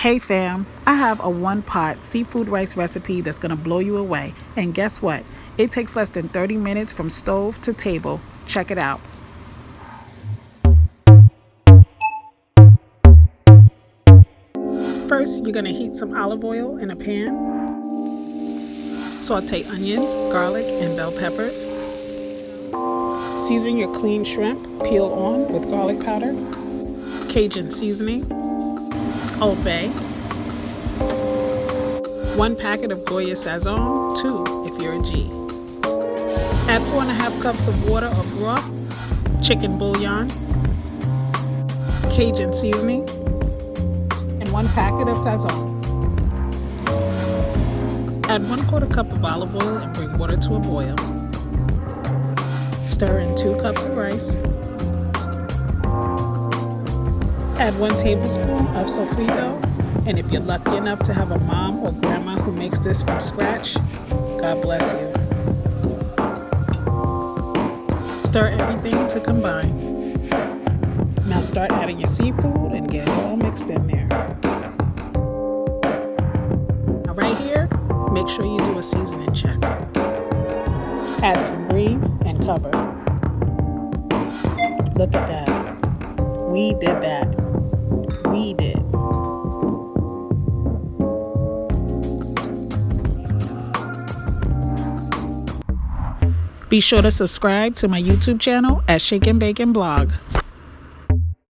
Hey fam, I have a one-pot seafood rice recipe that's gonna blow you away. And guess what? It takes less than 30 minutes from stove to table. Check it out. First, you're gonna heat some olive oil in a pan. Saute onions, garlic, and bell peppers. Season your clean shrimp, peel on with garlic powder, Cajun seasoning, Old Bay, 1 packet of Goya Sazon, 2 if you're a G. Add 4.5 cups of water or broth, chicken bouillon, Cajun seasoning, and 1 packet of Sazon. Add 1/4 cup of olive oil and bring water to a boil. Stir in 2 cups of rice. Add 1 tablespoon of Sofrito, and if you're lucky enough to have a mom or grandma who makes this from scratch, God bless you. Stir everything to combine. Now start adding your seafood and get it all mixed in there. Now right here, make sure you do a seasoning check. Add some green and cover. Look at that. We did that. We did. Be sure to subscribe to my YouTube channel at Shake and Bake and Blog.